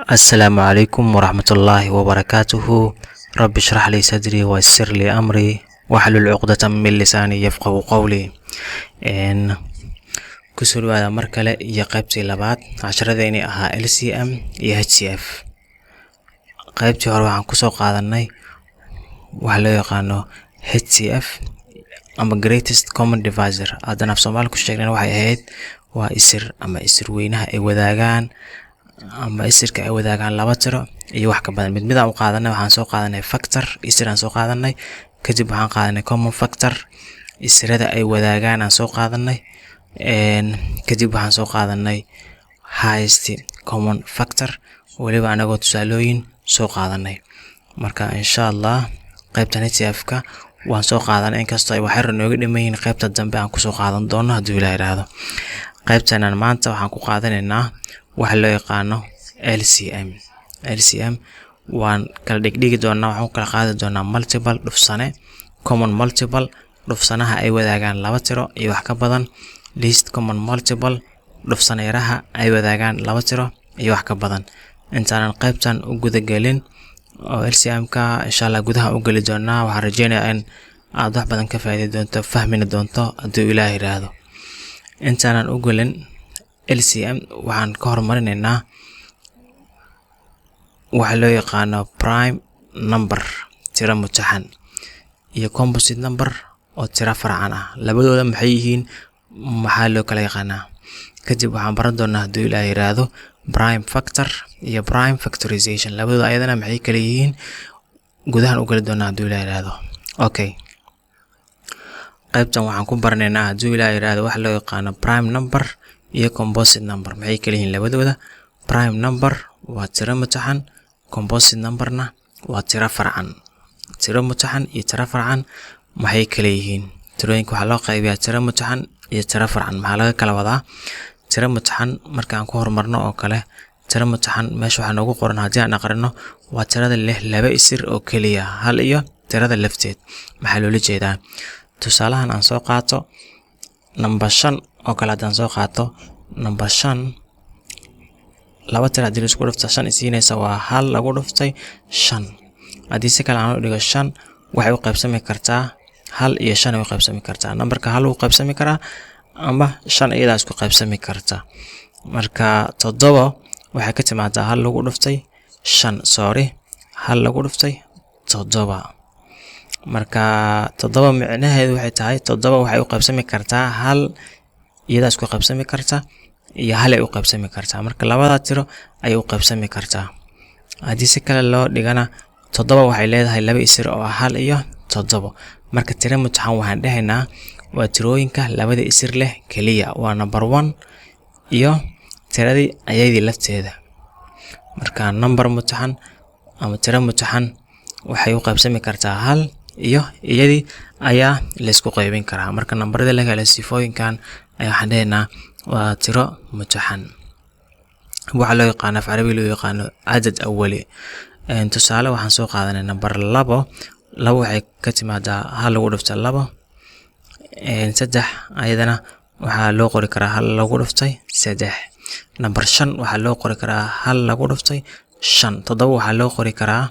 السلام عليكم ورحمة الله وبركاته. رب اشرح لي صدري ويسر لي أمري واحلل عقدة من لساني يفقه قولي. إن كسر هذا مركلة يقبتي لبعض عشرة ذيني أها LCM HCF. قيبتي هروح عن كسر قادناي وحلو يقانو HCF أما greatest common divisor. هذا نفس ما لكش شكلنا وحي هيد وإسر أما إسر وينها أي وذاقان ama isirka ay wadaagaan laba tiro iyo wax ka badan mid aan u qaadanay waxaan soo qaadanay factor isir aan soo qaadanay kadib waxaan qaadanay common factor isirada ay wadaagaan aan soo qaadanay kadib waxaan soo qaadanay highest common factor waliba anagoo tusaalooyin soo qaadanay marka insha Allah qaybtan HCF-ka waan soo qaadanay inkastoo ay waxyar nooga dhimayn qaybta dambe aan ku soo qaadan doono haddii Ilaahay yiraahdo qaybtan maanta waxaan ku qaadanaynaa waxa loo yaqaano LCM waan kala dhigdhigi doonaa waxaan kala qaadi doonaa multiple dhufsane common multiple dhufsanaha ay wadaagaan laba tiro iyo wax ka badan least common multiple dhufsaneeraha ay wadaagaan laba tiro iyo wax ka badan intaanan qaybtan u guda gelin oo LCM-ka insha Allah gudaha u gali doonaa waxaan rajeynayaa in aad wax badan ka faa'iido doonto fahmin doonto haddii Ilaahay yiraahdo intaanan u galin LCM waxaan ka hormarinaynaa waxa loo yaqaano prime number tiro mutaxan iyo composite number oo tiro farcan ah labadooda maxay yihiin maxaa loo kala yaqaanaa kadib waxaan baran doonaa haddii Ilaahay yiraahdo prime factor iyo prime factorization labadooda ayadana maxay kala yihiin gudahan u gali doonaa haddii Ilaahay yiraahdo okay qaybtan waxaan ku baranaynaa haddii Ilaahay yiraahdo waxa loo yaqaano prime number iyo composite number maxay kala yihiin labadooda prime number waa tiro mutaxan composite numberna waa tiro farcan tiro mutaxan iyo tiro farcan maxay kala yihiin tirooyinka waxa loo qaybiyaa tiro mutaxan iyo tiro farcan maxaa laga kala wadaa tiro mutaxan marka aan ku hormarno oo kale tiro mutaxan meesha waxa noogu qoran haddii aan aqrino waa tirada leh laba isir oo kaliya hal iyo tirada lafteed maxaa loola jeedaa tusaalahan aan soo qaato number 5 oo kala hadaan soo qaato number 5 laba tiro hadii isku dhufto 5 isiinaysa waa hal lagu dhuftay 5 hadii si kale aan u dhigo 5 waxay u qaybsami kartaa hal iyo 5 ay u qaybsami kartaa numberka hal uu qaybsami karaa ama 5 iyada isku qaybsami kartaa marka 7 waxay ka timaadaa hal lagu dhuftay 5 sorry hal lagu dhuftay 7 marka 7 micnaheedu waxay tahay 7 waxay u qaybsami kartaa hal iyada isku qaybsami kartaa iyo hal ay u qaybsami kartaa marka labada tiro ay u qaybsami kartaa hadii si kale loo dhigana 7 waxay leedahay laba isir oo hal iyo 7 marka tiro mutaxan waxaan dhahaynaa waa tirooyinka labada isir leh kaliya waa number 1 iyo tiradii ayadii lafteeda marka number mutaxan ama tiro mutaxan waxay u qaybsami kartaa hal iyo iyadii ayaa la isku qaybin karaa marka numberada la kala sifooyinkan ayaa waxaan dhahaynaa waa tiro mutaxan waxa loo yaqaan af Carabi loo yaqaan cadad awali tusaale waxaan soo qaadanay number 2 waxay ka timaadaa hal lagu dhuftay 2 3 ayadana waxaa loo qori karaa hal lagu dhuftay 3 number 5 waxaa loo qori karaa hal lagu dhuftay 5 7 waxaa loo qori karaa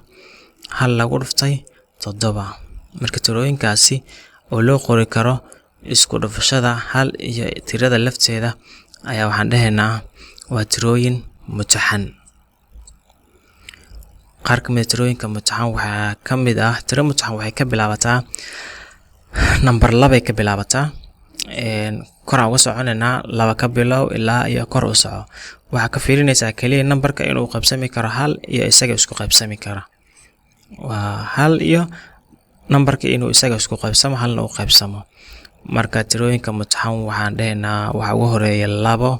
hal lagu dhuftay 7 marka tirooyinkaasi oo loo qori karo isku dhufashada hal iyo tirada lafteeda ayaa waxaan dhahaynaa waa tirooyin mutaxan qaar ka mid ah tirooyinka mutaxan waxaa ka mid ah tiro mutaxan waxay ka bilaabataa number 2 ay ka bilaabataa kor aan uga soconaynaa 2 ka bilow ilaa iyo kor u soco waxaa ka fiirinaysaa kaliya numberka inuu qaybsami karo hal iyo isaga isku qaybsami karo waa hal iyo numberka inuu isaga isku qaybsamo halna uu qaybsamo marka tirooyinka mutaxan waxaan dhahaynaa waxa ugu horeeya 2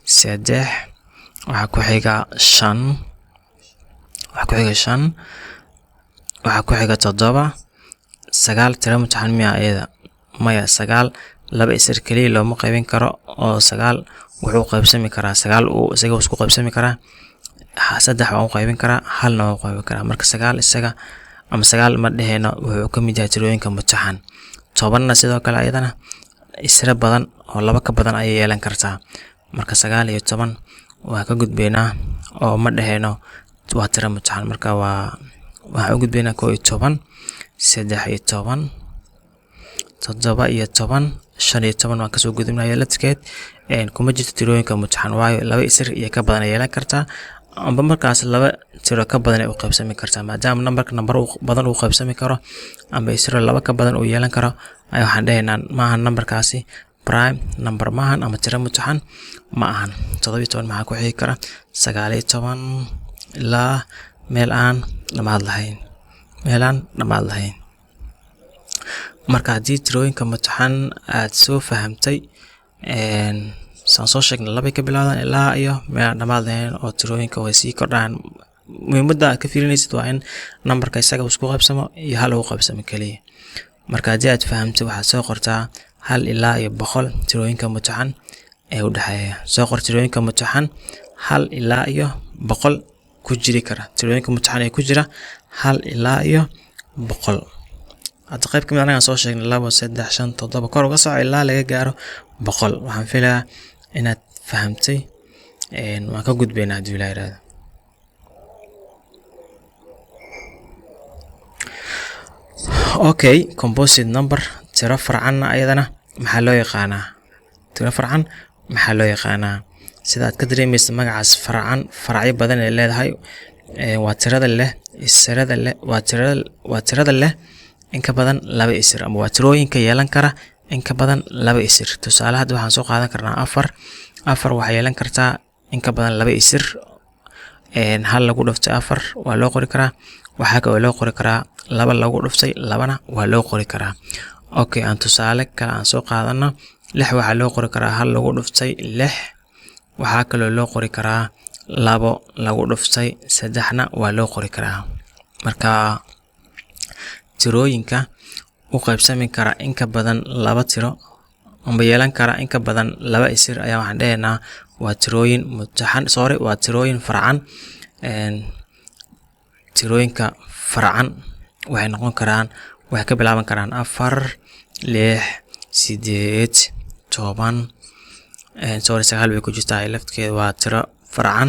3 waxa ku xiga 5 waxa ku xiga 7 9 tiro mutaxan miya ayada maya 9 laba isir kaliya looma qaybin karo oo 9 wuxuu qaybsami karaa 9 uu isaga isku qaybsami karaa 3 waan u qaybin karaa halna waan u qaybin karaa marka 9 isaga ama 9 ma dhahayno wuxuu ka mid yahay tirooyinka mutaxan 10 sidoo kale ayadana isra badan oo laba ka badan ay yeelan kartaa marka 9 iyo 10 waa ka gudbeynaa oo ma dhahayno waa tiro mutaxan. marka waxaan u gudbaynaa 11 13 17 15 waan kasoo gudubnaya ladkeed kuma jirto tirooyinka mutaxan waayo laba isir iyo ka badan yeelan kartaa amba markaas laba tiro ka badan ay u qaybsami kartaa maadaama number badan uu qaybsami karo amba isir laba ka badan uu yeelan karo ay waxaan dhahaynaa maahan numberkaasi prime number maahan ama tiro mutaxan ma ahan. 17 maxaa ku xigi kara 19 ilaa meel aan dhamaad lahayn. marka haddii tirooyinka mutaxan aad soo fahamtay saan soo sheegnay laba ka bilaawdaan ilaa iyo meel aan dhamaad lahayn oo tirooyinka way sii kordhaan. muhiimadda aad ka fiirinaysid waa in numberka isaga uu isku qaybsamo iyo hal uu qaybsamo kaliya. marka haddii aad fahamtay waxaad soo qortaa 1 ilaa iyo 100 tirooyinka mutaxan ee u dhaxeeya. soo qor tirooyinka mutaxan 1 ilaa iyo 100 ku jiri kara. tirooyinka mutaxan ee ku jira 1 ilaa iyo 100. hadda qayb kamid anaga soo sheegnay 2 3 5 7 kor uga soco ilaa laga gaaro 100. waxaan filayaa inaad fahamtay waan ka gudbaynaa haddii la yiraahdo. okay, composite number tiro farcan ayadana maxaa loo yaqaanaa? tiro farcan maxaa loo yaqaanaa? sida aad ka dareemayso magacaas farcan faracyo badan ay leedahay. waa tirada leh isirada leh waa tirada leh in ka badan laba isir ama waa tirooyinka yeelan kara in ka badan laba isir. tusaale hadda waxaan soo qaadan karnaa 4 waxay yeelan kartaa in ka badan laba isir. hal lagu dhuftay 4 waa loo qori karaa. waxaa kale oo loo qori karaa 2 lagu dhuftay 2na waa loo qori karaa. okay, aan tusaale kale aan soo qaadano 6 waxaa loo qori karaa 1 lagu dhuftay 6. waxaa kale oo loo qori karaa 2 lagu dhuftay 3na waa loo qori karaa. marka tirooyinka u qaybsami kara in ka badan laba tiro amba yeelan kara in ka badan laba isir ayaa waxaan dhahaynaa waa tirooyin mutaxan. waa tirooyin farcan. tirooyinka farcan waxay noqon karaan waxay ka bilaaban karaan 4 6 8 10 9 way ku jirtaa lafteeda waa tiro farcan.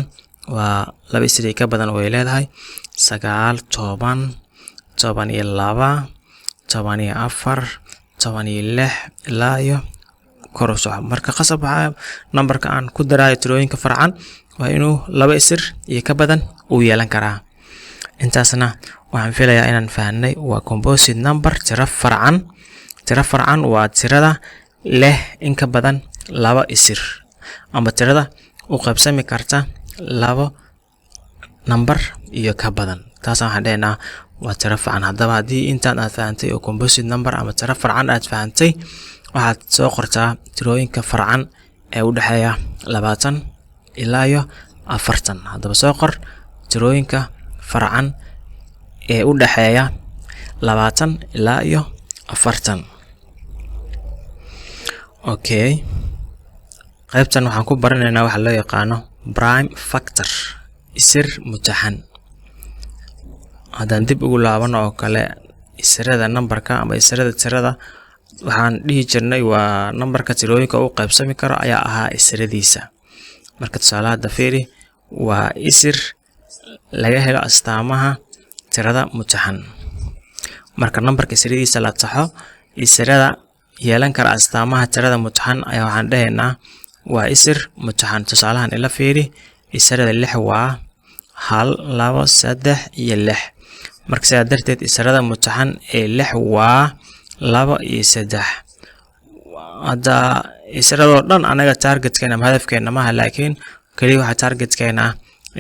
waa laba isir ka badan way leedahay 9 10 12 14 16 ilaa iyo kor u soco. marka qasab waxaa numberka aan ku daraayo tirooyinka farcan waa inuu laba isir iyo ka badan uu yeelan karaa. intaasna waxaan filayaa inaan fahnay waa composite number tiro farcan. tiro farcan waa tirada leh in ka badan laba isir ama tirada u qaybsami karta laba number iyo ka badan. taas waxaan dhahaynaa waa tiro farcan. haddaba haddii intaan aad fahantay oo composite number ama tiro farcan aad fahantay waxaad soo qortaa tirooyinka farcan ee u dhaxeeya 20 ilaa iyo 40. haddaba soo qor tirooyinka farcan ee u dhaxeeya 20 ilaa iyo 40. okay, qaybtan waxaan ku baranaynaa waxa loo yaqaano prime factor isir mutaxan. haddaan dib ugu laabano oo kale isirada numberka ama isirada tirada waxaan dhihi jirnay waa numberka tirooyinka u qaybsami karo ayaa ahaa isiradiisa. marka tusaale hadda fiiri waa isir laga helo astaamaha tirada mutaxan. marka numberka isiradiisa la taxo isirada yeelan kara astaamaha tirada mutaxan ayaa waxaan dhahaynaa waa isir mutaxan. tusaalahan ila fiiri isirada 6 waa 1 2 3 iyo 6. marka sidaa darteed isirada mutaxan ee 6 waa 2 iyo 3. hadda isiradoo dhan anaga targetkeena ama hadafkeena maaha laakiin kaliya waxaa targetkeena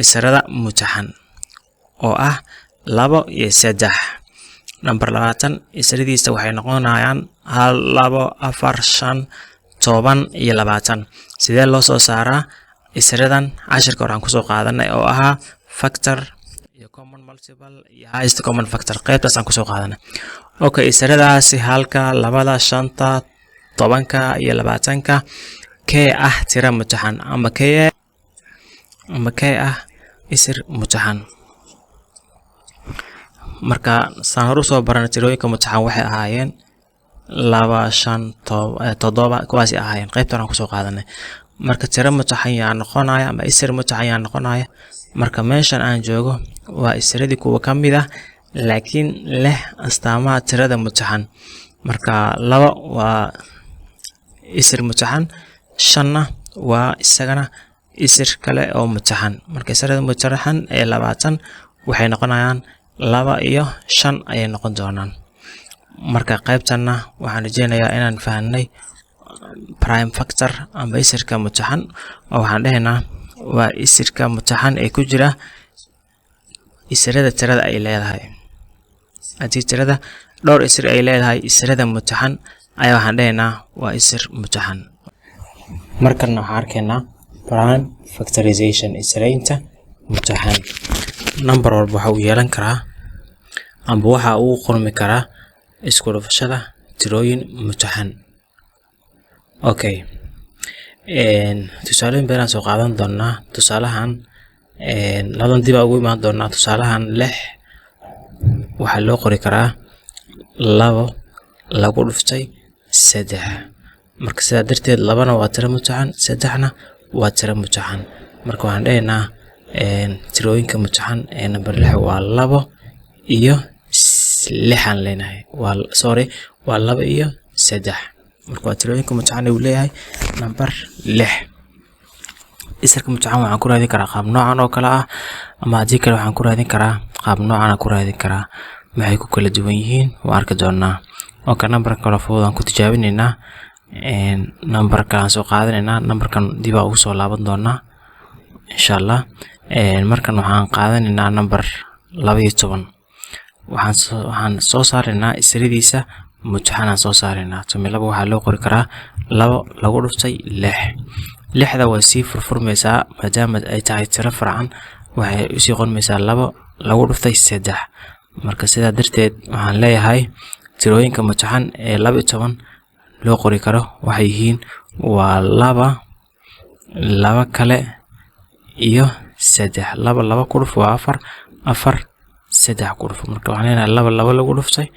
isirada mutaxan oo ah 2 iyo 3. number 20 isiradiisa waxay noqonayaan 1 2 4 5 10 iyo 20. sidee loo soo saaraa isiradan? cashirka waxaan kusoo qaadanay oo ahaa factor iyo common multiple iyo highest common factor. qaybtaas aan kusoo qaadanay. okay, isiradaasi 1 2 5 10 iyo 20 kee ah tiro mutaxan ama kee ah isir mutaxan. marka saan hor usoo baranay tirooyinka mutaxan waxay ahaayeen 2 5 7 kuwaasi ahaayeen qaybtan aan kusoo qaadanay. marka tiro mutaxan yaa noqonaya ama isir mutaxan yaa noqonaya marka meeshan aan joogo waa isradii kuwa ka mid ah laakiin leh astaamaha tirada mutaxan marka 2 waa isir mutaxan 5 waa isagana isir kale oo mutaxan marka isirada mutaxan ee 20 waxay noqonayaan 2 iyo 5 ayay noqon doonaan marka qaybtana waxaan rajeynayaa inaan fahanay prime factor ama isirka mutaxan oo waxaan dhahaynaa waa isirka mutaxan ee ku jira isirada tirada ay leedahay hadii tirada dhowr isir ay leedahay isirada mutaxan ayaa waxaan dhahaynaa waa isir mutaxan markana waxaan arkaynaa prime factorization isiraynta mutaxan number walba waxa uu yeelan karaa amba waxa uu qormi karaa isku dhufashada tirooyin mutaxan okay tusaalooyin badan soo qaadan doonaa tusaalahan labadan dib ugu imaan doonaa tusaalahan 6 waxa loo qori karaa 2 lagu dhuftay 3 marka sidaa darteed 2na waa tiro mutaxan 3na waa tiro mutaxan marka waxaan dhahaynaa tirooyinka mutaxan ee number 6 waa 2 iyo 6 aan leenahay waa waa 2 iyo 3 marka waa tirooyinka mutaxan uu leeyahay number 6 isirka mutaxan waxaan ku raadin karaa qaab noocan oo kala ah ama hadii kale waxaan ku raadin karaa qaab noocan aan ku raadin karaa maxay ku kala duwan yihiin waan arki doonaa oo ka number kala fudud aan ku tijaabinaynaa number kala soo qaadanaynaa numberkan dib ugu soo laaban doonaa insha Allah markan waxaan qaadanaynaa number 12 waxaan soo saaraynaa isiradiisa mutaxan aan soo saaraynaa tumilaba waxa loo qori karaa 2 lagu dhuftay 6 6da waa si furfurmaysaa maadaama ay tahay tiro farcan waxay u sii qormaysaa 2 lagu dhuftay 3 marka sidaa darteed waxaan leeyahay tirooyinka mutaxan ee 12 loo qori karo waxay yihiin waa 2 kale iyo 3 2 ku dhuf waa 4 3 ku dhuf marka waxaan leenahay 2 lagu dhuftay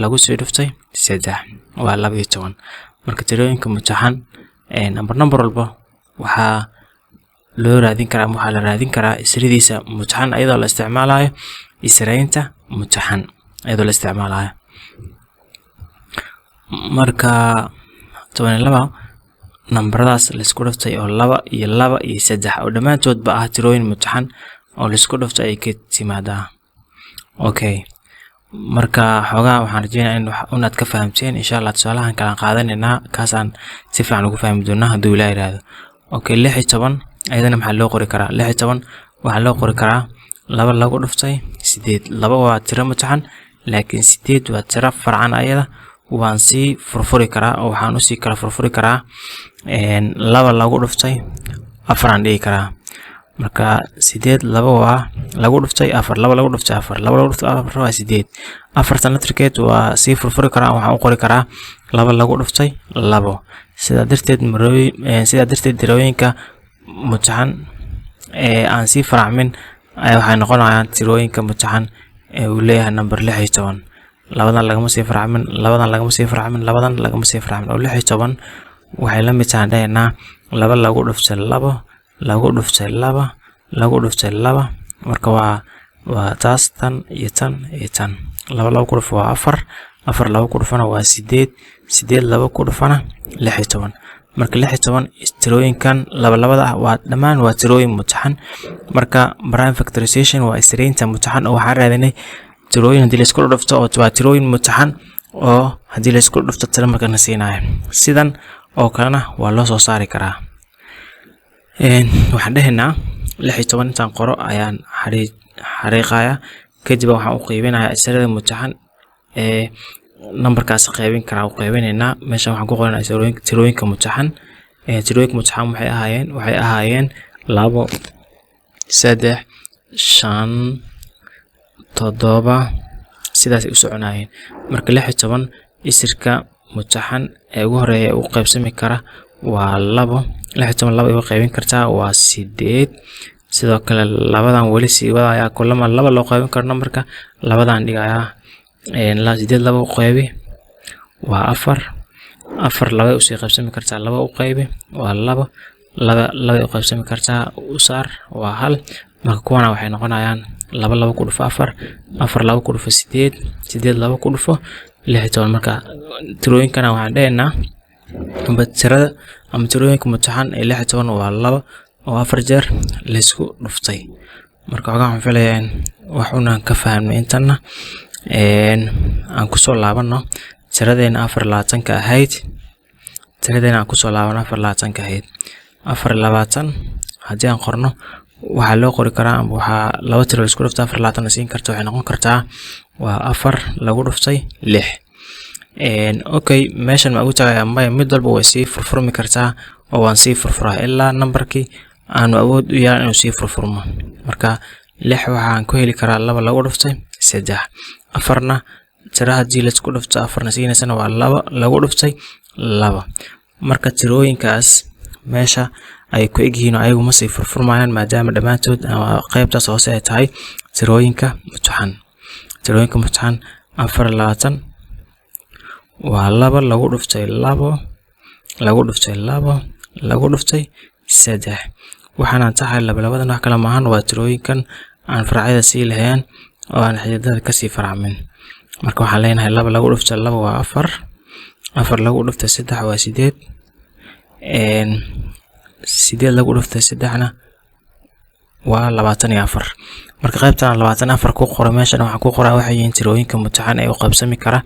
lagu sii dhuftay 3 waa 12 marka tirooyinka mutaxan number walba waxa loo raadin karaa waxa la raadin karaa isiradiisa mutaxan iyadoo la isticmaalayo isiraynta mutaxan iyadoo la isticmaalayo marka 12 numberadaas la isku dhuftay oo 2 iyo 3 oo dhamaantood ba ah tirooyin mutaxan oo la isku dhuftay ay ka timaadaa okay marka xogaa waxaan rajeynayaa inaad ka fahamteen insha Allah tusaalahan kala qaadanaynaa kaasaan si fiican ugu fahmi doonaa haduu Ilaahay yiraahdo okay 16 ayadana maxaa loo qori karaa 16 waxa loo qori karaa 2 lagu dhuftay 8 2 waa tiro mutaxan laakiin 8 waa tiro farcan ayada waan si furfuri karaa oo waxaan u sii kala furfuri karaa 2 lagu dhuftay 4 aan dhigi karaa marka 8 2 waa lagu dhuftay 4 2 lagu dhuftay 4 2 lagu dhuftay 4 waa 8 4 natrikeed waa si furfuri karaa waxaan u qori karaa 2 lagu dhuftay 2 sidaa darteed tirooyinka mutaxan ee aan si faracmin ay waxay noqonayaan tirooyinka mutaxan ee uu leeyahay number 16 labadan lagama sii faracmin labadan lagama sii faracmin labadan lagama sii faracmin oo 16 waxay la mid tahay dhaynaa 2 lagu dhuftay 2 lagu dhuftay 2 lagu dhuftay 2 marka waa taas tan iyo tan iyo tan 2 lagu dhuf waa 4 4 lagu dhufana waa 8 8 lagu dhufana 16 marka 16 tirooyinkan labada ah waa dhamaan waa tirooyin mutaxan marka prime factorization waa isiraynta mutaxan oo waxaan raadinay tirooyin hadii la isku dhufto oo waa tirooyin mutaxan oo hadii la isku dhufto tiro marka na siinayo sidan oo kalena waa loo soo saari karaa waxaan dhahaynaa 16 intaan qoro ayaan xariiqaya kadib waxaan u qaybinayaa isirada mutaxan ee numberkaas qaybin karaa u qaybinaynaa meesha waxaan ku qoranayaa tirooyinka mutaxan tirooyinka mutaxan waxay ahaayeen 2 3 5 7 sidaas ay u soconaayeen marka 16 isirka mutaxan ee ugu horeeya uu qaybsami kara waa 2 16 2 ay qaybin kartaa waa 8 sidoo kale labadan wali si wadaya kulama 2 loo qaybin karo numberka labadan dhigaya 8 2 u qaybi waa 4 4 2 u sii qaybsami kartaa 2 u qaybi waa 2 laba u qaybsami kartaa u saar waa hal marka kuwana waxay noqonayaan 2 ku dhufo 4 4 2 ku dhufo 8 8 2 ku dhufo 16 marka tirooyinkana waxaan dhehnaa amba tirada ama tirooyinka mutaxan ee 16 waa 2 oo 4 jeer la isku dhuftay marka waxaan filayaa wax una ka fahmay intana aan ku soo laabano tiradeena 24 ka ahayd tiradeena aan ku soo laabano 24 ka ahayd 24 hadii aan qorno waxa loo qori karaa waxa laba tiro isku dhufta 24 siin karto waxay noqon kartaa waa 4 lagu dhuftay 6 okay meeshan ma ugu tagay mid walba way sii furfurmi kartaa oo waan sii furfuraa ilaa numberkii aan awood u yeelan inuu sii furfurmo marka 6 waxaan ku heli karaa 2 lagu dhuftay 3 4na tira hadii la isku dhufto 4na siinaysan waa 2 lagu dhuftay 2 marka tirooyinkaas meesha ay ku egyihiin ayagu ma sii furfurmayaan maadaama dhamaantood qaybtaas hoose ay tahay tirooyinka mutaxan 24 waa 2 lagu dhuftay 2 lagu dhuftay 2 lagu dhuftay 3 waxaan tahay labadan wax kala maahan waa tirooyinkan aan faracyada sii lahayn oo aan xididada ka sii faracmin marka waxaan leenahay 2 lagu dhuftay 2 waa 4 4 lagu dhuftay 3 waa 8 8 lagu dhuftay 3na waa 24 marka qaybtan 24 ku qoran meeshan waxa ku qoran waxay yihiin tirooyinka mutaxan ee u qaybsami kara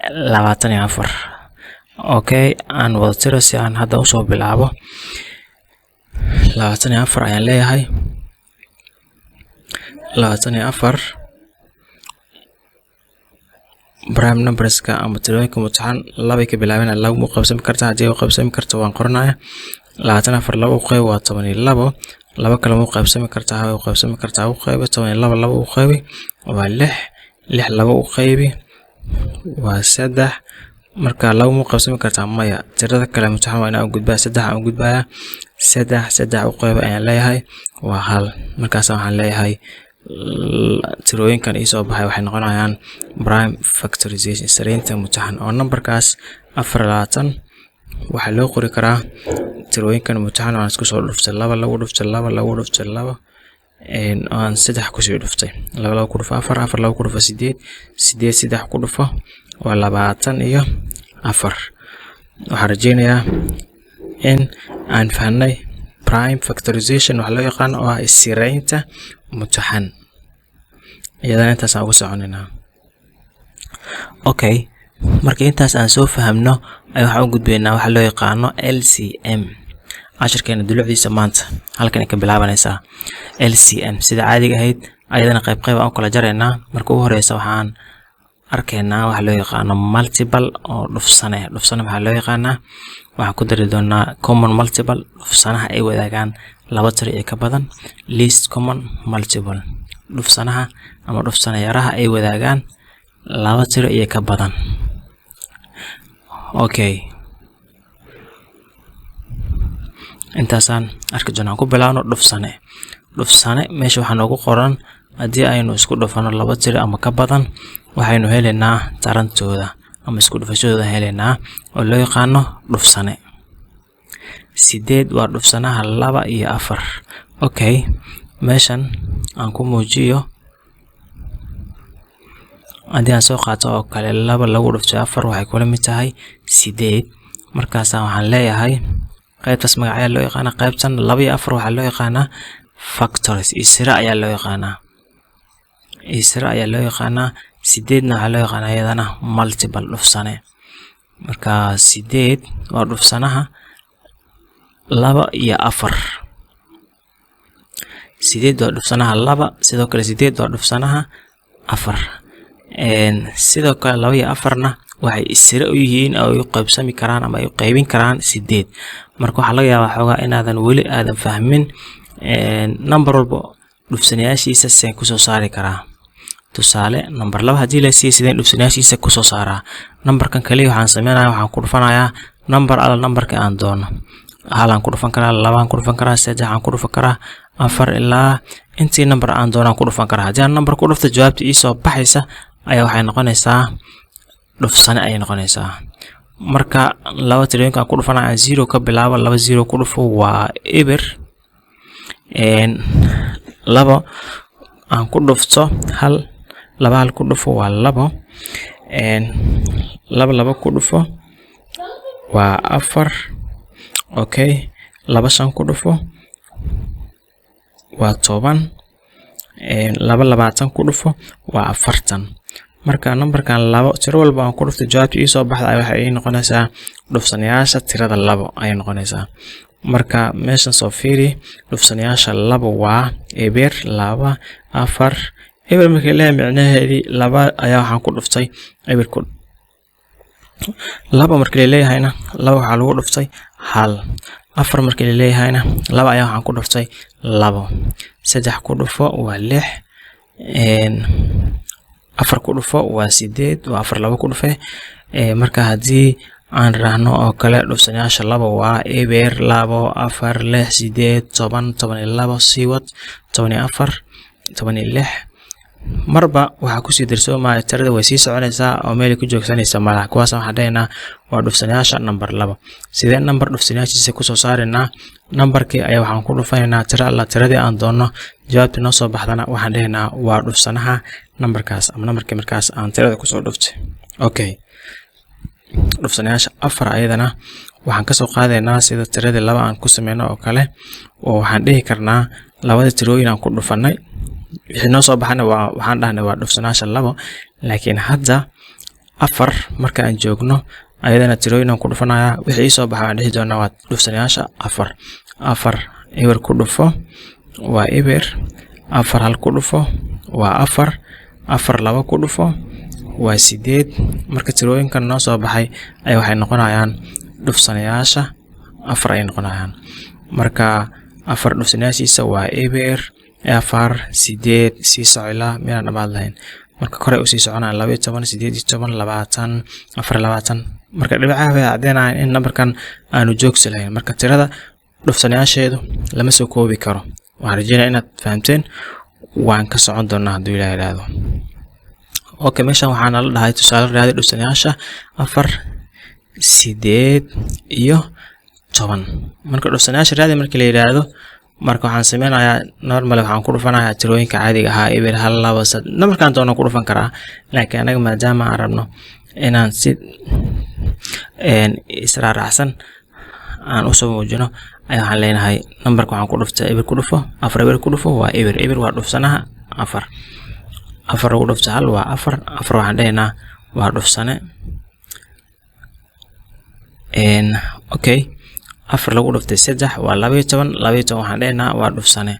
24 okay aan wada tiro si aan hadda u soo bilaabo 24 ayaan leeyahay 24 prime numbers ka ama tirooyinka mutaxan laba ka bilaabana lagu qaybsami kartaa hadii uu qaybsami karto waan qornaa 24 laba u qayb waa 12 laba kale uu qaybsami kartaa u qaybsami kartaa u qayb 12 laba u qayb waa 6 6 laba u qayb waa 3 marka lagu qaybsami kartaa maya tirada kale mutaxan waa inaan gudbaa 3 aan gudbaa 3 u qayb ayaan leeyahay waa hal markaas waxaan leeyahay tirooyinkan isoo baxay waxay noqonayaan prime factorization sareynta mutaxan oo numberkaas 24 waxa loo qori karaa tirooyinkan mutaxan aan isku soo dhuftay 2 lagu dhuftay 2 lagu dhuftay 2 aan 3 ku soo dhuftay 2 lagu ku dhufo 4 4 lagu ku dhufo 8 8 3 ku dhufo waa 24 waxaan rajeynayaa in aan fahnay prime factorization waxa loo yaqaan oo ah sareynta mutaxan iyadana intaas aan ugu soconaynaa okay marka intaas aan soo fahamno ay waxa u gudbeynaa waxa loo yaqaano LCM ashirkeena dulucdiisa maanta halkan ka bilaabanaysa LCM sida caadiga ahayd ayadana qayb aan kala jareynaa marka ugu horeysa waxaan arkaynaa waxa loo yaqaano multiple oo dhufsane waxa loo yaqaanaa waxaan ku dari doonaa common multiple dhufsanaha ay wadaagaan laba tiro ee ka badan least common multiple dhufsanaha ama dhufsanayaraha ay wadaagaan laba tiro ee ka badan okay intaasaan arki doonaa ku bilaabno dhufsane meesha waxaan ugu qoran hadii aynu isku dhufano laba tiro ama ka badan waxaynu helaynaa tarantooda ama isku dhufashadooda helaynaa oo loo yaqaano dhufsane 8 waa dhufsanaha 2 iyo 4 okay meeshan aan ku muujiyo hadii aan soo qaato oo kale 2 lagu dhuftay 4 waxay kula mid tahay 8 markaas waxaan leeyahay qaybtaas magaca loo yaqaan qaybtan 2 iyo 4 waxa loo yaqaanaa factors isra ayaa loo yaqaanaa 8na waxa loo yaqaanaa iyadana multiple dhufsane marka 8 waa dhufsanaha 2 iyo 4 8 waa dhufsanaha 2 sidoo kale 8 waa dhufsanaha 4 sidoo kale 2 iyo 4na waxay isra u yihiin oo ay qaybsami karaan ama ay qaybin karaan 8 marka waxa laga yaabaa xogaa inaadan wali aadan fahmin number walba dhufsanayaashiisa seen ku soo saari karaa tusaale number 2 hadii la siiyo sideen dhufsanayaashiisa ku soo saaraa numberkan kaliya waxaan sameeynaa waxaan ku dhufanayaa number ala numberka aan doono halaan ku dhufan karaa 2 aan ku dhufan karaa 3 aan ku dhufan karaa 4 ilaa intii number aan doono ku dhufan karaa hadii aan number ku dhufto jawaabta ii soo baxaysa ayaa waxay noqonaysaa dhufsane ay noqonaysaa marka laba tirooyinka aan ku dhufanaya 0 ka bilaabo 2 0 ku dhufo waa eber laba aan ku dhufto hal laba hal ku dhufo waa labo laba laba ku dhufo waa afar okay laba shan ku dhufo waa 10 laba labaatan ku dhufo waa 40 marka numberkan labo tiro walba aan ku dhufto jawaabta ii soo baxday waxay noqonaysaa dhufsanayaasha tirada labo ay noqonaysaa marka meeshan soo fiiri dhufsanayaasha labo waa eber laba afar eber markay leeyahay macnaheedii laba ayaa waxaan ku dhuftay eber ku laba markay leeyahayna laba waxa lagu dhuftay hal afar markay leeyahayna laba ayaa waxaan ku dhuftay labo saddex ku dhufo waa 6 afar ku dhufo waa 8 waa afar laba ku dhufe marka hadii aan raahno oo kale dhufsanayaasha laba waa eber labo afar 6 8 10 12 siwad 14 16 marba waxa ku sii darsoomaya tirada way sii soconaysaa oo meel ku joogsanaysa malaha kuwaas waxaan dhahaynaa waa dhufsanayaasha number 2 sidee number dhufsanayaashiisa ku soo saarinaa numberkii ayaa waxaan ku dhufanaynaa tira alla tiradii aan doono jawaabta noo soo baxdana waxaan dhahaynaa waa dhufsanaha numberkaas ama numberkii markaas aan tirada ku soo dhuftay okay dhufsanayaasha afar ayadana waxaan ka soo qaadaynaa sida tiradii laba aan ku sameeyno oo kale oo waxaan dhihi karnaa labada tirooyin aan ku dhufanay wixii noo soo baxana waxaan dhahnay waa dhufsanayaasha labo laakiin hadda afar marka aan joogno ayadana tirooyin aan ku dhufanaya wixii soo baxay aan dhihi doonaa waa dhufsanayaasha afar afar eber ku dhufo waa eber afar hal ku dhufo waa afar afar laba ku dhufo waa 8 marka tirooyinkan noo soo baxay ay waxay noqonayaan dhufsanayaasha afar ay noqonayaan marka afar dhufsanayaashiisa waa eber afar 8 sii socda meena dhamaad lahayn marka kore u sii soconaan 12 18 20 20 24 marka dhibacaha way cadeynayaan in numberkan aanu joogsi lahayn marka tirada dhufsanayaasheedu lama soo koobi karo waxaan rajeynayaa inaad fahamteen waan ka socon doonaa haddii Ilaahay yiraahdo okay meeshan waxaan la dhahay tusaale raadi dhufsanayaasha 4 8 iyo 10 marka dhufsanayaasha raadi markii la yiraahdo marka waxaan sameynayaa normal waxaan ku dhufanayaa tirooyinka caadiga ah eber hal laba sad numberkan doono ku dhufan karaa laakiin anaga maadaama aan rabno inaan si israaracsan aan u soo muujino ayaan leenahay numberka waxaan ku dhuftay eber ku dhufo afar eber ku dhufo waa eber eber waa dhufsanaha afar afar ugu dhufta hal waa afar afar waxaan dhahaynaa waa dhufsane okay afar lagu dhuftay 3 waa 12 12 waxaan dhahaynaa waa dhufsane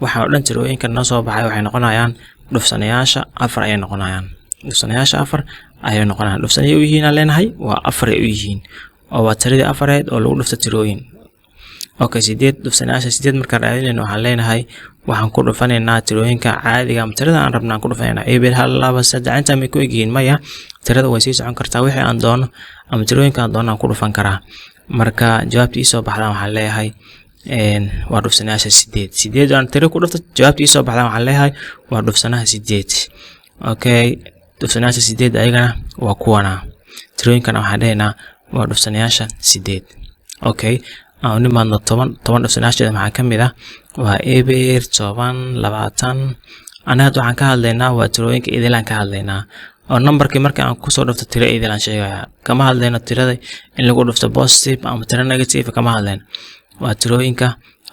waxa oo dhan tirooyinka noo soo baxay waxay noqonayaan dhufsanayaasha afar ay noqonayaan dhufsanayaasha afar ay noqonayaan dhufsanayo u yihiin leenahay waa afar ay u yihiin oo waa tiradii afareed oo lagu dhufta tirooyin okay 8 dhufsanayaasha 8 marka raadinayno waxaan leenahay waxaan ku dhufanaynaa tirooyinka caadiga ama tirada aan rabnaa ku dhufanaynaa eber hal laba saddex inta ma ku eegin maya tirada way sii socon kartaa wixii aan doono ama tirooyinka aan doono aan ku dhufan karaa marka jawaabtii soo baxdan waxaan leeyahay waa dhufsanayaasha 8 aan tiro ku dhufto jawaabtii soo baxdan waxaan leeyahay waa dhufsanaha 8 okay dhufsanayaasha 8 ayagana waa kuwana tirooyinkana waxaan dhahaynaa waa dhufsanayaasha 8 okay aan nimaadno 10 dhufsanayaasha maxaa kamid ah waa eber 10 20 anaad waxaan ka hadlaynaa waa tirooyinka idilaan ka hadlaynaa oo numberkii marka aan ku soo dhufto tiro idilaan sheegaya kama hadlayno tirada in lagu dhufto positive ama tiro negative kama hadlayno waa tirooyinka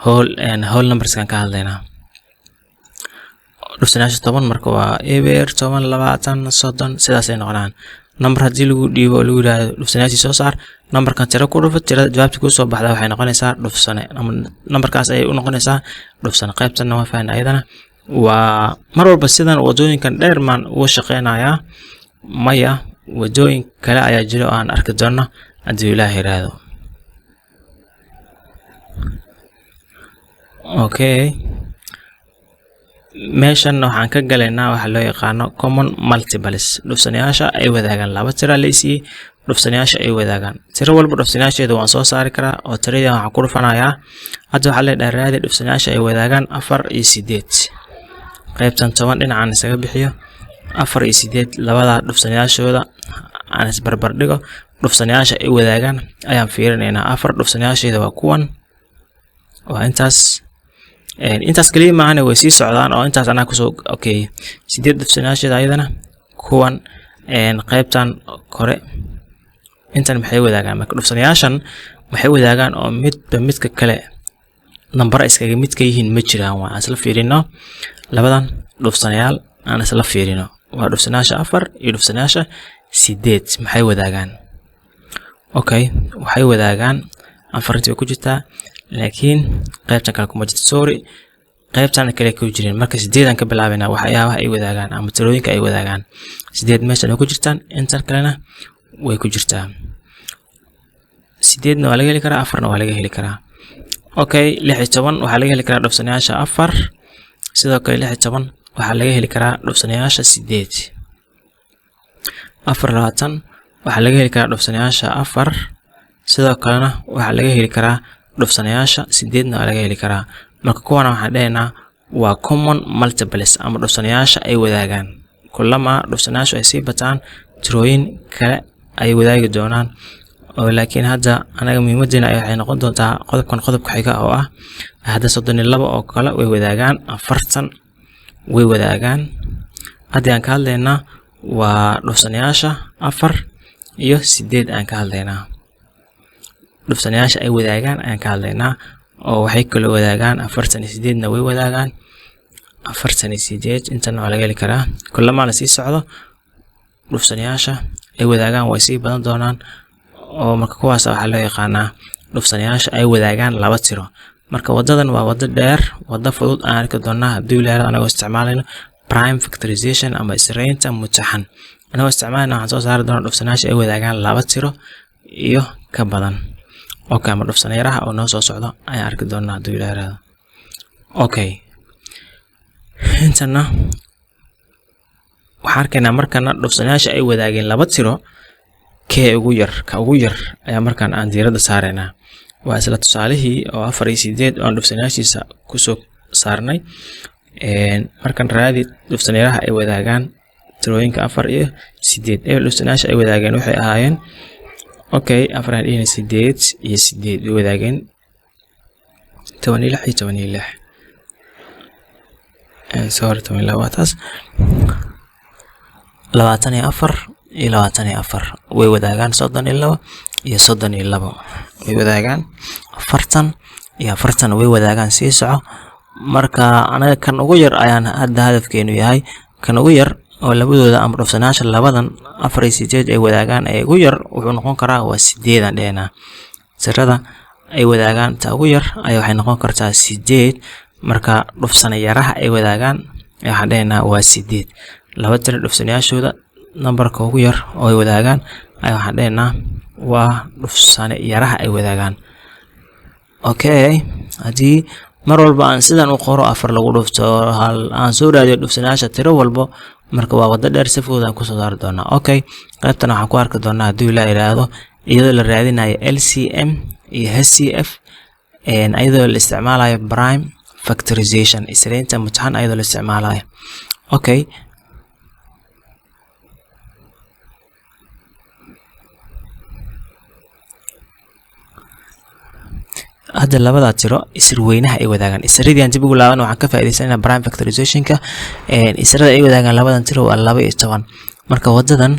whole numbers kan ka hadlaynaa dhufsanayaasha 10 marka waa eber 10 20 30 sidaas ay noqonayaan number hadii lagu dhiibo lagu yiraahdo dhufsanayaasha soo saar numberkan tiro ku dhufo tirada jawaabta ku soo baxda waxay noqonaysaa dhufsane ama numberkaas ay u noqonaysaa dhufsane qaybtan waa fahna ayadana waa mar walba sidan wadooyinkan dheer maan uga shaqeynayaa maya wadooyin kale ayaa jiro aan arki doono haddii Ilaahay yiraahdo okay meeshan waxaan ka galaynaa waxa loo yaqaano common multiples dhufsanayaasha ay wadaagaan laba tiro leysii dhufsanayaasha ay wadaagaan tiro walba dhufsanayaasheeda waan soo saari karaa oo tiradii waxaan ku dhufanayaa hadda waxa la dheeraad dhufsanayaasha ay wadaagaan 4 iyo 8 qaybtan 10 dhinacaan isaga bixiyo 4 iyo 8 labada dhufsanayaashooda aan isbarbar dhigo dhufsanayaasha ay wadaagaan ayaan fiirinaynaa. 4 dhufsanayaasheeda waa kuwan, waa intaas kaliya maahane way sii socdaan oo intaas anaa kusoo okay 8 dhufsanayaasheeda ayadana kuwan qaybtan kore intan maxay wadaagaan. Marka dhufsanayaashan waxay wadaagaan oo midba midka kale number iskaga mid ka yihiin ma jiraan. Waa isla fiirino labadan dhufsanayaal aan isla fiirino, waa dhufsanayaasha 4 iyo dhufsanayaasha 8 maxay wadaagaan. Okay, waxay wadaagaan 4 inta ku jirtaa, laakiin qaybtan kale kuma jirto. Sorry, qaybtan kale ku jireen. Marka 8 aan ka bilaabayna waxyaabaha ay wadaagaan ama tirooyinka ay wadaagaan. 8 meeshan ku jirtaan, inta kalena way ku jirtaa. 8 waa laga heli karaa, 4 waa laga heli karaa. Okay, 16 waxaa laga heli karaa dhufsanayaasha 4, sidoo kale 16 waxaa laga heli karaa dhufsanayaasha 8. 24 waxaa laga heli karaa dhufsanayaasha 4, sidoo kalena waxaa laga heli karaa dhufsanayaasha 8 waa laga heli karaa. Marka kuwana waxaan dhahaynaa waa common multiples ama dhufsanayaasha ay wadaagaan. Kullama dhufsanayaashu ay sii bataan, tirooyin kale ay wadaagi doonaan. oo laakiin hadda anaga muhiimadina ay waxay noqon doontaa qodobka xiga oo ah hadda 32 oo kale way wadaagaan, 40 way wadaagaan. hadda aan ka hadlaynaa waa dhufsanayaasha 4 iyo 8 aan ka hadlaynaa. dhufsanayaasha ay wadaagaan aan ka hadlaynaa oo waxay kala wadaagaan 48 na way wadaagaan. 48 intan waa laga heli karaa. kullama la sii socdo dhufsanayaasha ay wadaagaan way sii badan doonaan, oo marka kuwaas waxa loo yaqaanaa dhufsanayaasha ay wadaagaan laba tiro. marka wadadan waa wada dheer, wada fudud aan arki doonaa haddii ilaahay anaga isticmaalayno prime factorization ama israynta mutaxan. anaga isticmaalna waxaan soo saari doonaa dhufsanayaasha ay wadaagaan laba tiro iyo ka badan. okay, ama dhufsanayaasha oo noo soo socdo ayaan arki doonaa haddii ilaahay. okay, intana waxaan arkaynaa markana dhufsanayaasha ay wadaageen laba tiro ka ugu yar ayaa markaan aan diirada saareynaa. waa isla tusaalihii oo 4 iyo 8 oo dhufsanayaashiisa ku soo saarnay. markaan raadi dhufsanayaasha ay wadaagaan tirooyinka 4 iyo 8 dhufsanayaasha ay wadaageen waxay ahaayeen okay 4 iyo 8 iyo 8 way wadaageen 16 iyo 16. sorry 16 waa taas 24 iyo 24 way wadaagaan 32 iyo 32 way wadaagaan 40 iyo 40 way wadaagaan sii soco. marka anaga kan ugu yar ayaan hadda hadafkeenu yahay kan ugu yar oo labadooda ama dhufsanayaasha labadan 4 iyo 8 ay wadaagaan ee ugu yar wuxuu noqon karaa waa 8 aan dheena. tirada ay wadaagaan ta ugu yar ay waxay noqon kartaa 8. marka dhufsanayaasha ay wadaagaan waxaan dheena waa 8. laba tiro dhufsanayaashooda numberka ugu yar oo ay wadaagaan ay waxaan dheena waa dhufsanayaasha ay wadaagaan. okay, hadii mar walba aan sidan u qoro 4 lagu dhufto hal aan soo raadiyo dhufsanayaasha tiro walba, marka waa wada dheer si fudud aan ku soo saari doonaa. okay, qaybtan waxaan ku arki doonaa haddii la yiraahdo iyadoo la raadinayo LCM iyo HCF iyadoo la isticmaalayo prime factorization israynta mutaxan iyadoo la isticmaalayo. okay, hadda labada tiro isirweynaha ay wadaagaan. isradii aan dib ugu laaban waxaan ka faa'iideysanaynaa prime factorizationka. israda ay wadaagaan labadan tiro waa 12. marka wadadan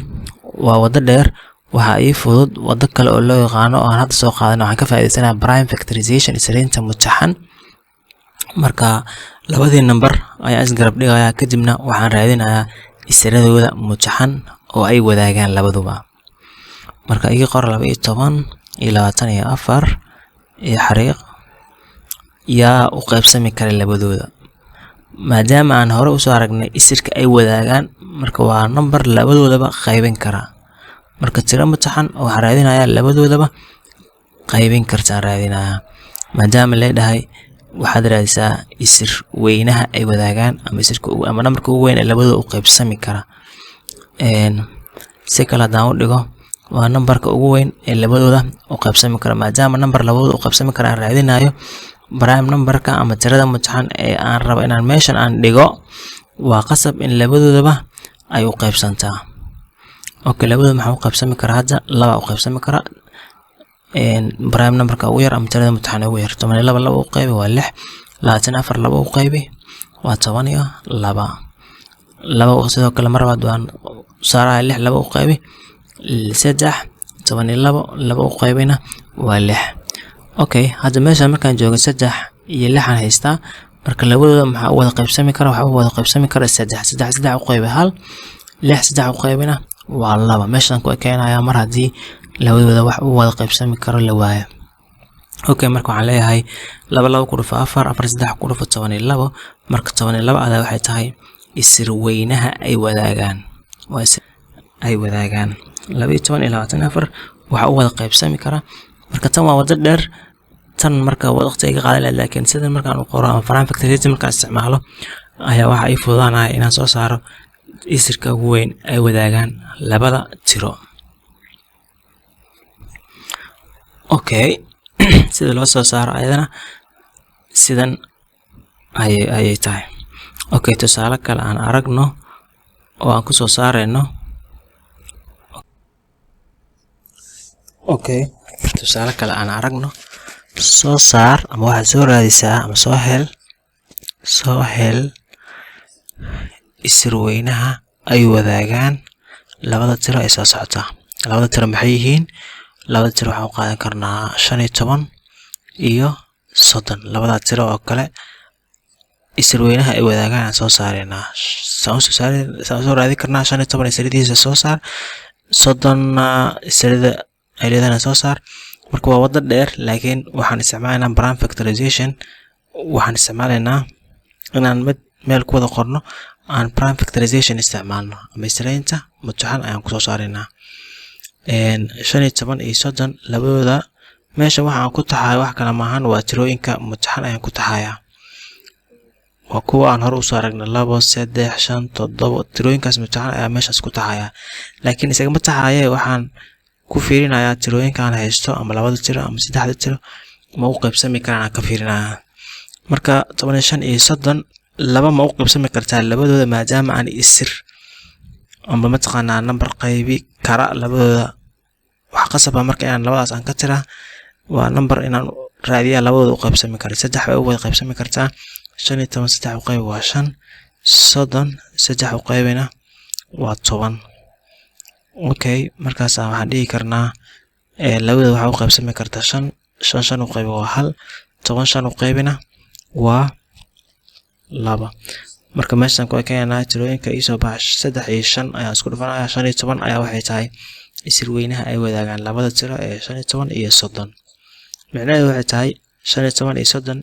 waa wada dheer, waxa ay fudud wada kale oo loo yaqaano oo aan hadda soo qaadano waxaan ka faa'iideysanaynaa prime factorization israynta mutaxan. marka labadii number ayaan isgarab dhigayaa, kadibna waxaan raadinayaa isradooda mutaxan oo ay wadaagaan labaduba. marka iga qor 12 iyo 24 iyo xariiq yaa u qaybsami kara labadooda. maadaama aan hore u soo aragnay isirka ay wadaagaan, marka waa number labadoodaba qaybin kara. marka tiro mutaxan oo raadinaya labadoodaba qaybin kartaa raadinaya. maadaama leedahay waxaad raadisaa isir weynaha ay wadaagaan ama isirka ama numberka ugu weyn ee labadooda u qaybsami kara. si kala hadaan u dhigo waa numberka ugu weyn ee labadooda u qaybsami kara. maadaama number labadooda u qaybsami kara aan raadinayo prime numberka ama tirada mutaxan ee aan rabo inaan meeshan aan dhigo, waa qasab in labadoodaba ay u qaybsantaa. okay labada maxaa u qaybsami karaa hadda laba u qaybsami karaa prime numberka ugu yar ama tirada mutaxan ugu yar 12 laba u qaybi waa 6 24 laba u qaybi waa 12 laba sidoo kale mar labaad waan saarahay 6 laba u qaybi 3 12 laba u qaybina waa 6 okay hadda meesha markaan joogo 3 iyo 6 aan haystaa marka labadooda maxaa u wada qaybsami kara waxa u wada qaybsami kara 3 u qaybi 1 6 3 u qaybina waa 2 meeshan ku ekeenaya mar hadii labadooda wax u wada qaybsami karo la waayo okay marka waxaan leeyahay 2 ku dhufo 4 3 ku dhufo 12 marka 12 adaa waxay tahay isir weynaha ay wadaagaan 12 ilaa 24 waxa u wada qaybsami kara marka tan waa wada dheer tan marka waqtiga qaadan laakiin sidan markaan u qoro prime factorization markaan isticmaalo ayaa waxa ay fududaanaya inaan soo saaro isirka ugu weyn ay wadaagaan labada tiro okay sida loo soo saaro ayadana sidan ayay tahay okay tusaale kale aan aragno oo aan ku soo saareyno okay tusaale kale aan aragno soo saar ama waxa soo raadisaa ama soo hel isir weynaha ay wadaagaan labada tiro ay soo socota labada tiro maxay yihiin labada tiro waxaan qaadan karnaa 15 iyo 30 labada tiro oo kale isir weynaha ay wadaagaan soo saareenaa soo raadi karnaa 15 isiradiisa soo saar 30 isirada ay leedahay soo saar marka waa wada dheer laakiin waxaan isticmaalaynaa prime factorization waxaan isticmaalaynaa inaan meel ku wada qorno aan prime factorization isticmaalno ama isreynta mutaxan ayaan ku soo saareynaa 15 iyo 30 labadooda meesha waxaan ku taxay wax kala maahan waa tirooyinka mutaxan ayaan ku taxayaa waa kuwa aan hore u soo aragnay 2 3 5 7 tirooyinkaas mutaxan ayaa meeshaas ku taxayaa laakiin isaga ma taxaye waxaan ku fiirinayaa tirooyinka aan haysto ama labada tiro ama saddexda tiro ma u qaybsami karaan ka fiirinayaa marka 15 iyo 30 laba ma u qaybsami kartaa labadooda maadaama aan isir ama mataqaanaa number qaybi kara labadooda wax qasaba marka inaan labadaas aan ka tiraa waa number inaan raadiyaa labadooda u qaybsami kara saddex way u wada qaybsami kartaa 15 saddex u qayb waa 5 30 saddex u qaybina waa 10 okay markaas waxaan dhigi karnaa labadooda waxa u qaybsami kartaa 5 5 u qayb waa 1 10 u qaybina waa 2 marka meeshan ku keenana tirooyinka isoo baax 3 iyo 5 ayaa isku dhufanaya 15 ayaa waxay tahay isir weynaha ay wadaagaan labada tiro ee 15 iyo 30 macnaheedu waxay tahay 15 iyo 30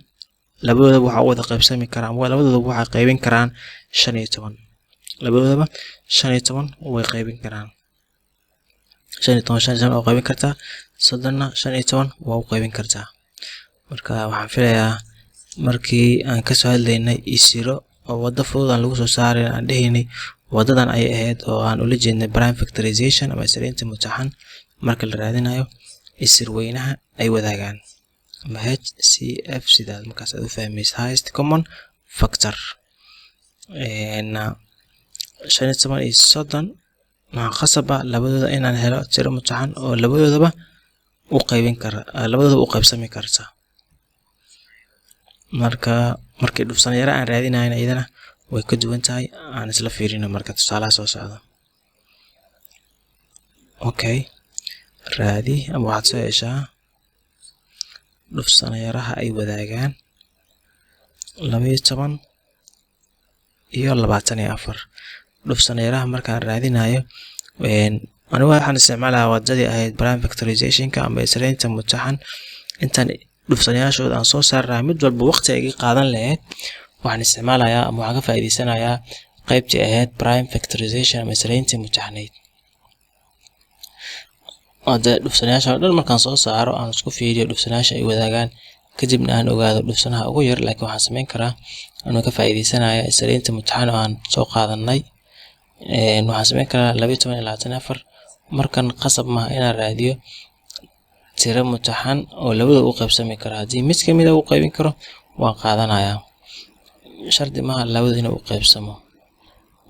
labadooda waxa u wada qaybsami karaan labadooda waxa qaybin karaan 15 labadooda 15 way qaybin karaan 15 oo qaybin kartaa 30 15 waa u qaybin kartaa marka waxaan filayaa markii aan ka soo hadlaynay isiro oo wada fudud aan lagu soo saaray aan dhahaynay wadadan ay ahayd oo aan ula jeednay prime factorization ama isreynta mutaxan marka la raadinayo isir weynaha ay wadaagaan ama HCF sida markaas aad u fahmaysaa highest common factor 15 iyo 30 ma qasaba labadooda inaan helo tiro mutaxan oo labadoodaba u qaybin kara labadooda u qaybsami karta markii dhufsan yara aan raadinayna idana way ka duwan tahay aan isla fiirino marka tusaalaha soo socda okay raadi ama waxaad soo heshaa dhufsan yaraha ay wadaagaan 12 iyo 24 dhufsan yaraha markaan raadinayo anigu waxaan isticmaalayaa wadadii ahayd prime factorizationka ama isreynta mutaxan intaan dhufsanayaashooda aan soo saaray mid walba waqti ay qaadan lahayd waxaan isticmaalayaa ama waxaan ka faa'iideysanayaa qaybtii ahayd prime factorization ama isreynta mutaxanayd wada dhufsanayaasha dhan markaan soo saaro aan isku fiiriyo dhufsanayaasha ay wadaagaan kadibna aan ogaado dhufsanaha ugu yar laakiin waxaan sameyn karaa anoo ka faa'iideysanayaa isreynta mutaxan oo aan soo qaadanay waxaan sameyn karaa 12 ilaa 24 markan qasab ma inaan raadiyo tiro mutaxan oo labadooda u qaybsami kara hadii mid kamid ah uu qaybin karo waan qaadanayaa shardi ma labadooda inuu qaybsamo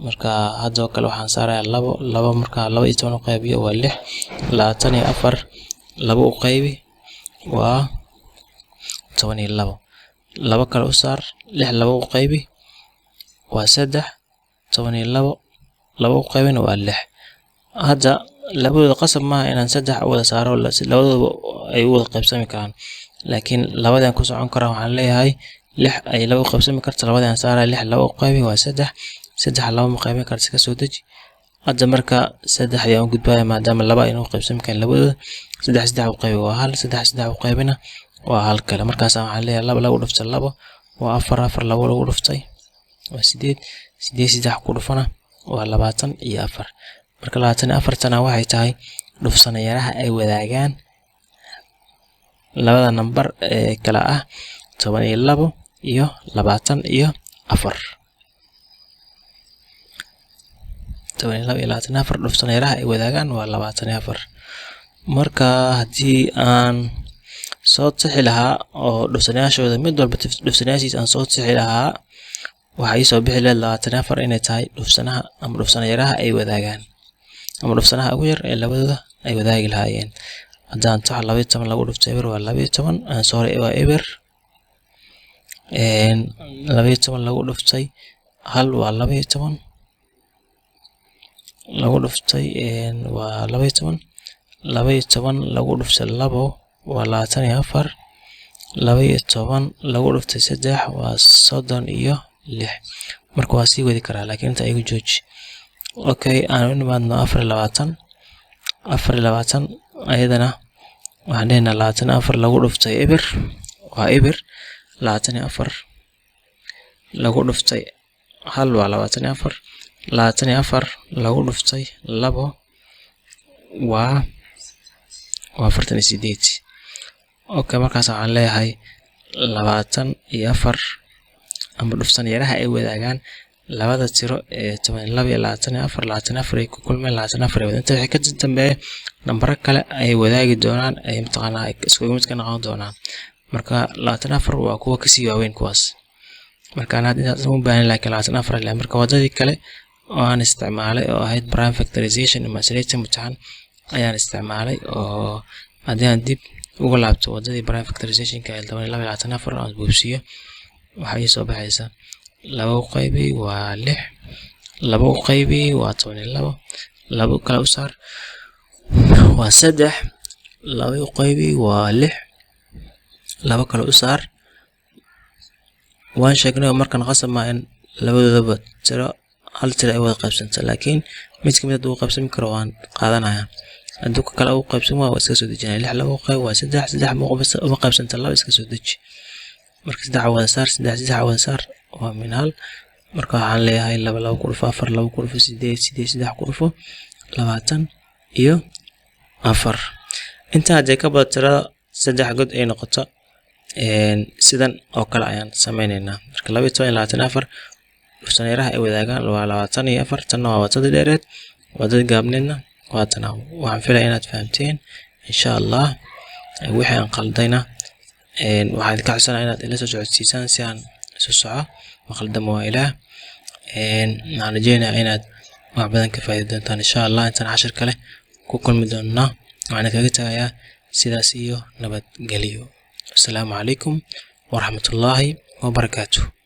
marka hadoo kale waxaan saarayaa labo marka 12 u qaybiyo waa 6 24 labo u qaybi waa 12 labo kale u saar 6 labo u qaybi waa 3 12 labo u qaybina waa 6 hadda labadooda qasab ma inaan 3 wada saaro labadooda ay wada qaybsami karaan laakiin labadan ku socon kara waxaan leeyahay 6 ay labo qaybsami karto labadan saara 6 labo u qaybi waa 3 3 labo ma qaybin karto ka soo daji hadda marka 3 ayaan gudbaya maadaama laba inuu qaybsami kan labadooda 3 u qaybi waa 1 3 u qaybina waa hal kale markaas waxaan leeyahay laba lagu dhuftay labo waa 4 labo lagu dhuftay waa 8 3 ku dhufana waa 24 marka 24 tana waxay tahay dhufsanayaraha ay wadaagaan labada number ee kala ah 12 iyo 24 dhufsanayaraha ay wadaagaan waa 24 marka hadii aan soo tixi lahaa oo dhufsanayaashooda mid walba dhufsanayaashiisa aan soo tixi lahaa waxay soo bixi lahayd 24 inay tahay dhufsanaha ama dhufsanayaraha ay wadaagaan ama dhufsanaha ugu yar ee labadooda ay wadaagi lahaayeen hadaan tax 12 lagu dhuftay eber waa 12 sorry waa eber 12 lagu dhuftay hal waa 12 lagu dhuftay waa 12 lagu dhuftay labo waa 24 lagu dhuftay 3 waa 36 marka waa sii wadi karaa laakiin inta ay jooji okay aan u nimaadno 24 ayadana waxaan leenahay 24 lagu dhuftay eber waa eber 24 lagu dhuftay hal waa 24 lagu dhuftay labo waa 48 okay markaas waxaan leeyahay 24 ama dhufsanayaraha ay wadaagaan labada tiro ee 12 iyo 24 ay ku kulmeen 24 inta wixii ka dambeeyay number kale ay wadaagi doonaan ay imtixaanaha isku mid ka noqon doonaan marka 24 waa kuwa ka sii waaweyn kuwaas marka aan hadda u baahan laakiin 24 ilaa marka wadadii kale oo aan isticmaalay oo ahayd prime factorization ama isleetin imtixaan ayaan isticmaalay oo hadii aan dib ugu laabto wadadii prime factorization ka 12 aan buuxiyo waxay soo baxaysaa labo qaybi waa 6 labo qaybi waa 12 labo kala u saar waa 3 labo qaybi waa 6 labo kala u saar waan sheegnay markan qasab ma in labadooda tiro hal tiro ay wada qaybsanto laakiin mid ka mid ah uu qaybsan karo waan qaadanaya hadduu kala uu qaybsan waa iska soo dejinay 6 labo qayb waa 3 ma qaybsanto laba iska soo deji marka 3 wada saar waa min hal marka waxaan leeyahay 2 ku dhufo 4 2 ku dhufo 8 3 ku dhufo 20 iyo 4 inta hadii ka badan tirada 3 god ay noqoto sidan oo kale ayaan sameynaynaa marka 24 dhufsanayaraha ay wadaagaan waa 24 tan waa wadada dheereed wadada gaabneedna waa tan waxaan filayaa inaad fahamteen insha Allah wixii aan qaldayna waxaad ka codsanayaa inaad ila soo socodsiisaan si aan isu soco maqaldamo waa ilaah aan rajeynayaa inaad wax badan ka faa'iido doontaan insha Allah intaan cashir kale ku kulmi doonaa waxaan kaga tagayaa sidaas iyo nabadgelyo. Assalaamu calaykum wa rahmatullaahi wa barakaatuh.